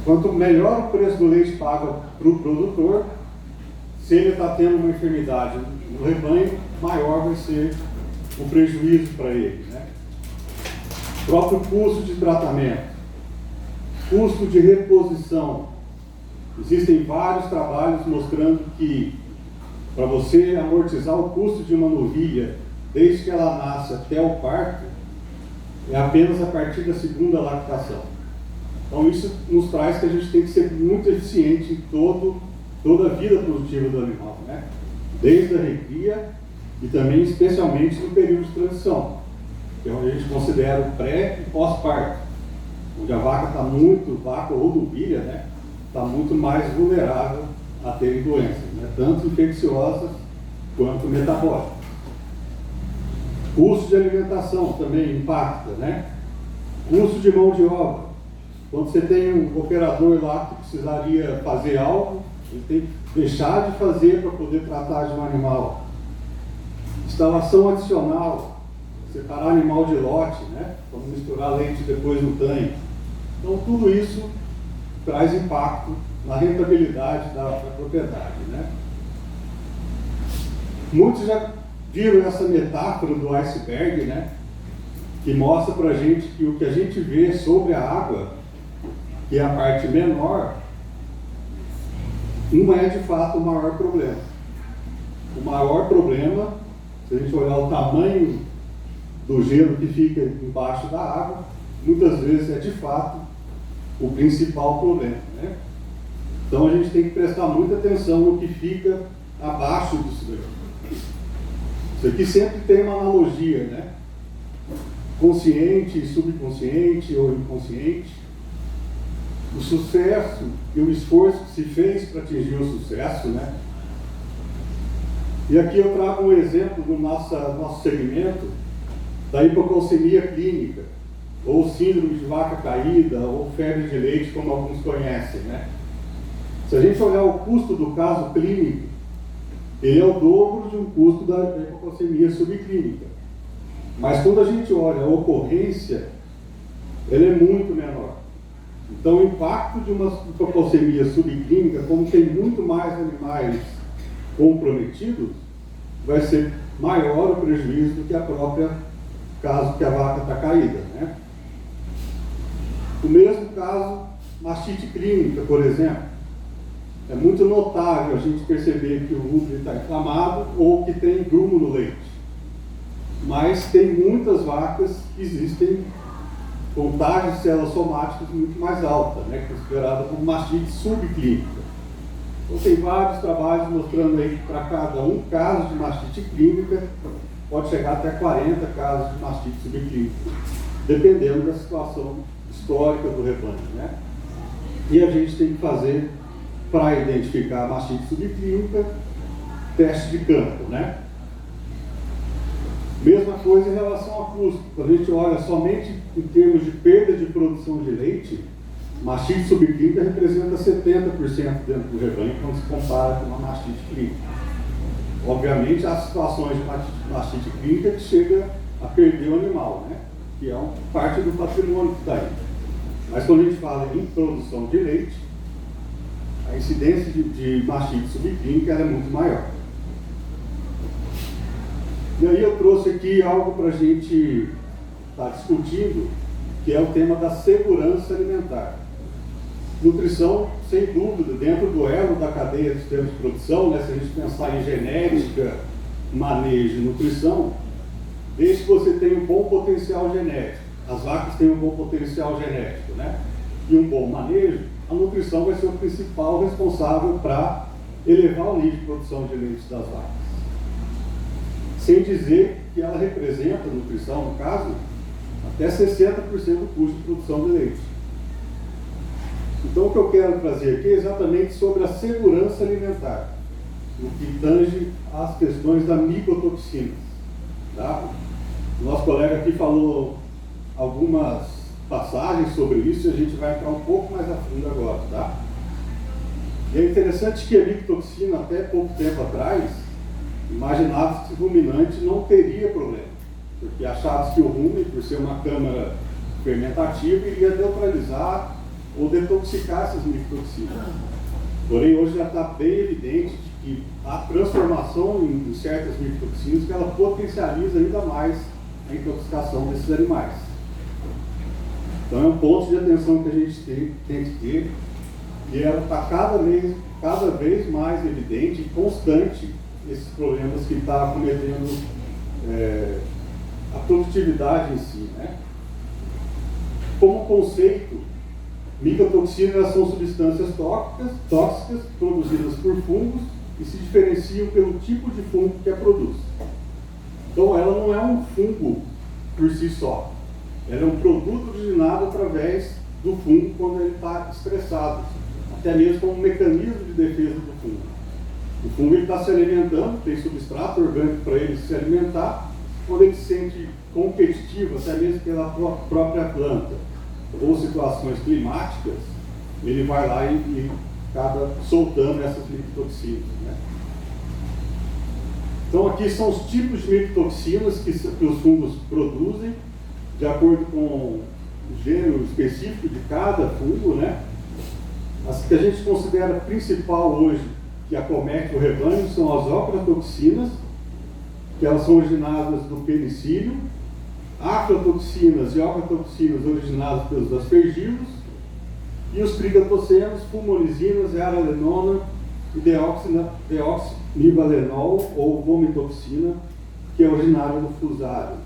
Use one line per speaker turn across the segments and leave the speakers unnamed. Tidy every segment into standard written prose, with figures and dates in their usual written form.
quanto melhor o preço do leite pago para o produtor, se ele está tendo uma enfermidade no rebanho, maior vai ser o prejuízo para ele, né? O próprio custo de tratamento, custo de reposição. Existem vários trabalhos mostrando que para você amortizar o custo de uma novilha, desde que ela nasce até o parto, é apenas a partir da segunda lactação. Então isso nos traz que a gente tem que ser muito eficiente em toda a vida produtiva do animal, né? Desde a recria e também especialmente no período de transição, que é onde a gente considera o pré e pós-parto, onde a vaca ou novilha, né, está muito mais vulnerável a terem doenças, né, tanto infecciosas quanto metabólicas. Custo de alimentação também impacta, né? Custo de mão de obra. Quando você tem um operador lá que precisaria fazer algo, ele tem que deixar de fazer para poder tratar de um animal. Instalação adicional, separar animal de lote, né? Vamos misturar leite depois no tanque. Então tudo isso traz impacto na rentabilidade da propriedade, né? Muitos já viram essa metáfora do iceberg, né? Que mostra para a gente que o que a gente vê sobre a água, que é a parte menor, não é de fato o maior problema. O maior problema, se a gente olhar o tamanho do gelo que fica embaixo da água, muitas vezes é de fato o principal problema, né? Então a gente tem que prestar muita atenção no que fica abaixo disso daí. Isso aqui sempre tem uma analogia, né? Consciente, subconsciente ou inconsciente. O sucesso e o esforço que se fez para atingir o sucesso, né? E aqui eu trago um exemplo do nosso segmento da hipocalcemia clínica, ou síndrome de vaca caída, ou febre de leite, como alguns conhecem, né? Se a gente olhar o custo do caso clínico, ele é o dobro de um custo da hipocalcemia subclínica. Mas quando a gente olha a ocorrência, ele é muito menor. Então o impacto de uma hipocalcemia subclínica, como tem muito mais animais comprometidos, vai ser maior o prejuízo do que a própria caso que a vaca está caída, né? O mesmo caso, mastite clínica, por exemplo. É muito notável a gente perceber que o útero está inflamado ou que tem grumo no leite. Mas tem muitas vacas que existem contagem de células somáticas muito mais alta, né, considerada como mastite subclínica. Então tem vários trabalhos mostrando aí que para cada um caso de mastite clínica pode chegar até 40 casos de mastite subclínica, dependendo da situação histórica do rebanho, né? E a gente tem que fazer, para identificar a mastite subclínica, teste de campo, né? Mesma coisa em relação a custo. Quando a gente olha somente em termos de perda de produção de leite, mastite subclínica representa 70% dentro do rebanho quando se compara com uma mastite clínica. Obviamente, há situações de mastite clínica que chega a perder o animal, né? Que é parte do patrimônio que está aí. Mas quando a gente fala em produção de leite, a incidência de mastite subclínica é muito maior. E aí eu trouxe aqui algo para a gente estar discutindo, que é o tema da segurança alimentar. Nutrição, sem dúvida, dentro do elo da cadeia de sistemas de produção, né, se a gente pensar em genética, manejo e nutrição, desde que você tenha um bom potencial genético, as vacas têm um bom potencial genético, né, e um bom manejo, a nutrição vai ser o principal responsável para elevar o nível de produção de leite das vacas. Sem dizer que ela representa, a nutrição no caso, até 60% do custo de produção de leite. Então o que eu quero trazer aqui é exatamente sobre a segurança alimentar, no que tange às questões da micotoxinas. Tá? O nosso colega aqui falou algumas passagens sobre isso e a gente vai entrar um pouco mais a fundo agora. Tá? E é interessante que a micotoxina, até pouco tempo atrás, imaginava-se que o ruminante não teria problema, porque achava-se que o rumen, por ser uma câmara fermentativa, iria neutralizar ou detoxicar essas micotoxinas. Porém, hoje já está bem evidente de que a transformação em certas micotoxinas que ela potencializa ainda mais a intoxicação desses animais. Então é um ponto de atenção que a gente tem que ter, e ela está cada vez mais evidente e constante esses problemas que está cometendo a produtividade em si, né? Como conceito, micotoxinas são substâncias tóxicas produzidas por fungos e se diferenciam pelo tipo de fungo que a produz. Então ela não é um fungo por si só, ela é um produto originado através do fungo quando ele está estressado, até mesmo como um mecanismo de defesa do fungo. O fungo está se alimentando, tem substrato orgânico para ele se alimentar. Quando ele se sente competitivo, até mesmo pela própria planta, ou situações climáticas, ele vai lá e acaba soltando essas micotoxinas, né? Então aqui são os tipos de micotoxinas que os fungos produzem, de acordo com o gênero específico de cada fungo, né? As que a gente considera principal hoje, que acomete o rebanho, são as ocratoxinas, que elas são originadas do penicílio, aflatoxinas e ocratoxinas originadas pelos aspergilos, e os trigatocenos, fumonizinas, eralenona e deoxinivalenol ou vomitoxina, que é originária do fusário.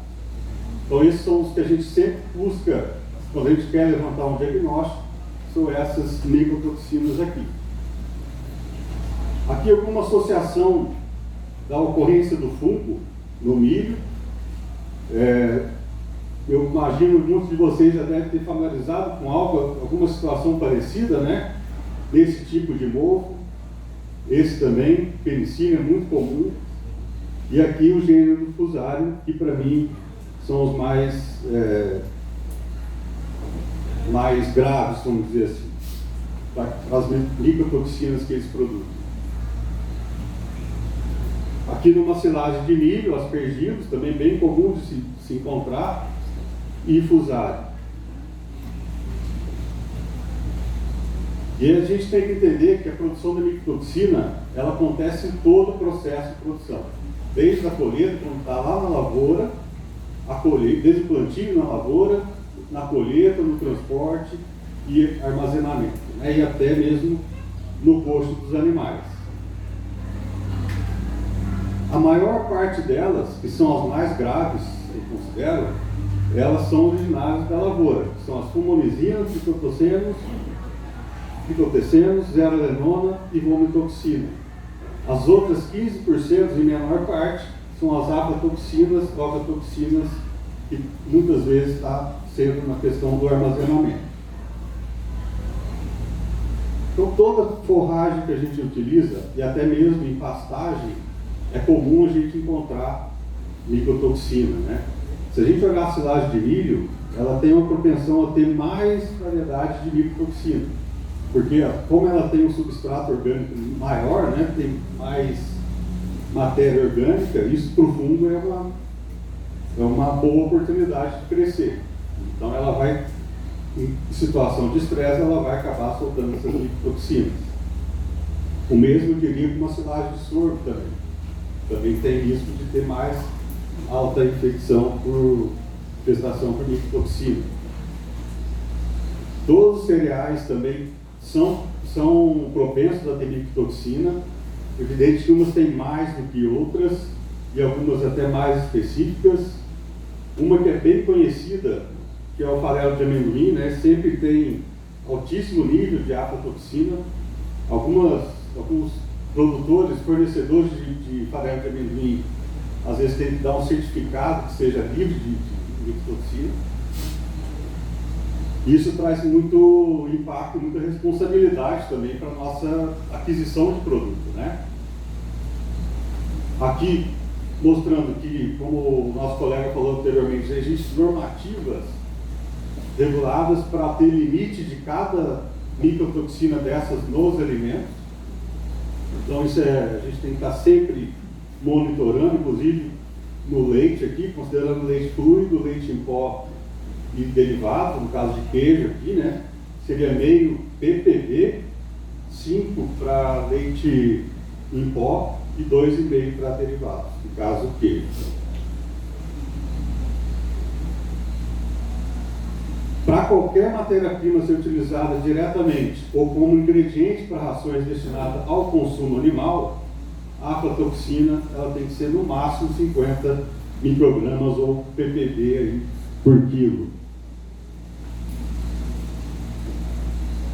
Então esses são os que a gente sempre busca quando a gente quer levantar um diagnóstico, são essas micotoxinas aqui. Aqui alguma associação da ocorrência do fungo no milho. Eu imagino que muitos de vocês já devem ter familiarizado com alguma situação parecida, né? Desse tipo de mofo. Esse também, penicilina, é muito comum. E aqui o gênero do fusário, que para mim são os mais graves, vamos dizer assim, as micotoxinas que eles produzem. Aqui numa silagem de milho, aspergilos, também bem comum de se encontrar, e fusário. E a gente tem que entender que a produção da micotoxina, ela acontece em todo o processo de produção. Desde a colheita, quando está lá na lavoura, desde o plantio na lavoura, na colheita, no transporte e armazenamento, né? E até mesmo no coxo dos animais. A maior parte delas, que são as mais graves, eu considero, elas são originárias da lavoura, que são as fumonizinas, fitotecenos, eralenona e vomitoxina. As outras 15%, em menor parte, são as aflatoxinas, ocratoxinas, que muitas vezes está sendo uma questão do armazenamento. Então toda forragem que a gente utiliza, e até mesmo em pastagem, é comum a gente encontrar micotoxina, né? Se a gente olhar a silagem de milho, ela tem uma propensão a ter mais variedade de micotoxina, porque como ela tem um substrato orgânico maior, né, tem mais matéria orgânica, isso para o fungo é uma boa oportunidade de crescer. Então ela vai, em situação de estresse, ela vai acabar soltando essas micotoxinas. O mesmo eu diria com uma silagem de sorgo também tem risco de ter mais alta infecção por infestação por micotoxina. Todos os cereais também são propensos a ter micotoxina. Evidente que umas têm mais do que outras e algumas até mais específicas. Uma que é bem conhecida, que é o farelo de amendoim, né? Sempre tem altíssimo nível de aflatoxina. Alguns produtores, fornecedores de farelo de amendoim, às vezes tem que dar um certificado que seja livre de micotoxina. Isso traz muito impacto, muita responsabilidade também para a nossa aquisição de produto, né? Aqui, mostrando que, como o nosso colega falou anteriormente, existem normativas reguladas para ter limite de cada micotoxina dessas nos alimentos. Então isso a gente tem que estar sempre monitorando, inclusive no leite aqui, considerando leite fluido, leite em pó e derivado, no caso de queijo aqui, né? seria meio ppb, 5 para leite em pó e 2,5 para derivados, no caso queijo. Para qualquer matéria-prima ser utilizada diretamente ou como ingrediente para rações destinadas ao consumo animal, a aflatoxina ela tem que ser no máximo 50 microgramas ou ppb aí por quilo.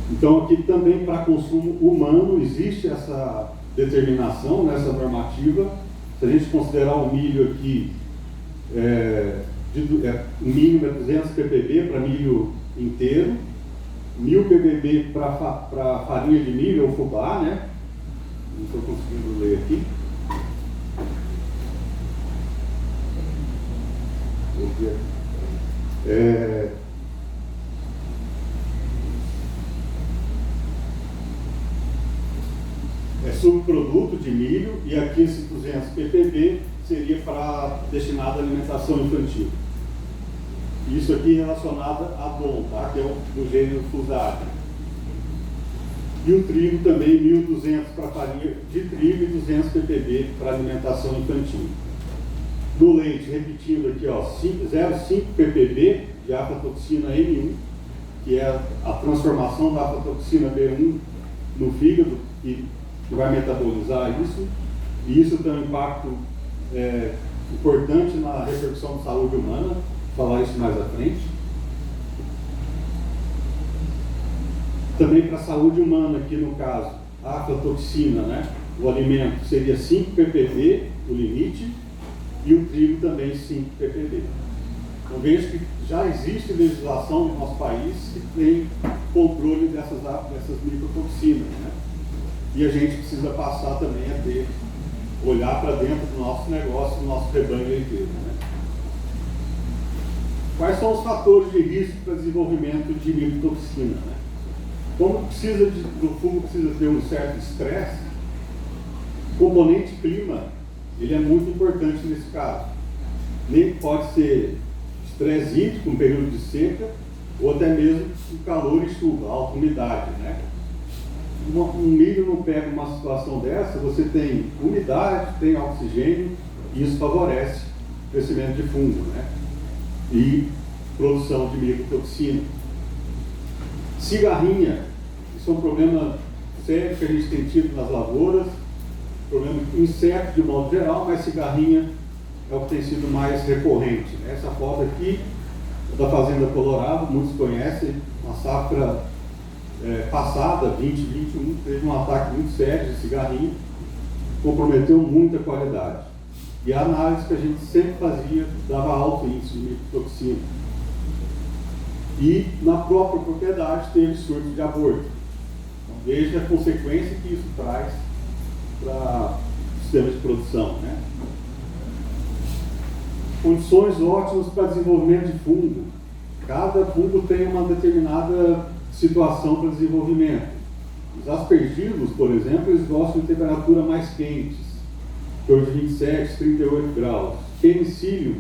Então aqui também para consumo humano existe essa determinação, nessa normativa. Se a gente considerar o milho aqui, o mínimo é 200 ppb para milho inteiro, 1000 ppb para farinha de milho ou fubá, né? Não estou conseguindo ler aqui. É subproduto de milho, e aqui esse 200 ppb seria destinado à alimentação infantil. Isso aqui relacionado a DOM, tá? Que é do gênero Fusarium. E o trigo também, 1.200 para farinha de trigo e 200 ppb para alimentação infantil. No leite, repetindo aqui, 0,5 ppb de aflatoxina M1, que é a transformação da aflatoxina B1 no fígado, que vai metabolizar isso. E isso tem um impacto importante na repercussão de saúde humana. Vou falar isso mais à frente. Também para a saúde humana, aqui no caso, a aflatoxina, né? O alimento seria 5 ppb, o limite, e o trigo também 5 ppb. Então vejo que já existe legislação no nosso país que tem controle dessas microtoxinas, né? E a gente precisa passar também a olhar para dentro do nosso negócio, do nosso rebanho leiteiro, né? Quais são os fatores de risco para desenvolvimento de microtoxina, né? Como o fungo precisa ter um certo estresse, o componente clima ele é muito importante nesse caso. Nem pode ser estresse hídrico, um período de seca, ou até mesmo calor e chuva, alta umidade, né? Um milho não pega uma situação dessa, você tem umidade, tem oxigênio, e isso favorece o crescimento de fungo, né? E produção de microtoxina. Cigarrinha, isso é um problema sério que a gente tem tido nas lavouras, problema de inseto de modo geral, mas cigarrinha é o que tem sido mais recorrente, né? Essa foto aqui é da Fazenda Colorado, muitos conhecem, uma safra passada, 2021, teve um ataque muito sério de cigarrinha, comprometeu muito a qualidade. E a análise que a gente sempre fazia dava alto índice de microtoxina. E na própria propriedade teve surto de aborto. Então, veja a consequência que isso traz para o sistema de produção, né? Condições ótimas para desenvolvimento de fungo. Cada fungo tem uma determinada situação para desenvolvimento. Os aspergilos, por exemplo, eles gostam de temperatura mais quentes, em torno de 27, 38 graus. Penicillium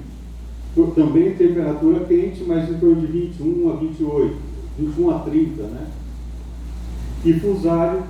também temperatura quente, mas em torno de 21 a 28, 21 a 30, né? E Fusarium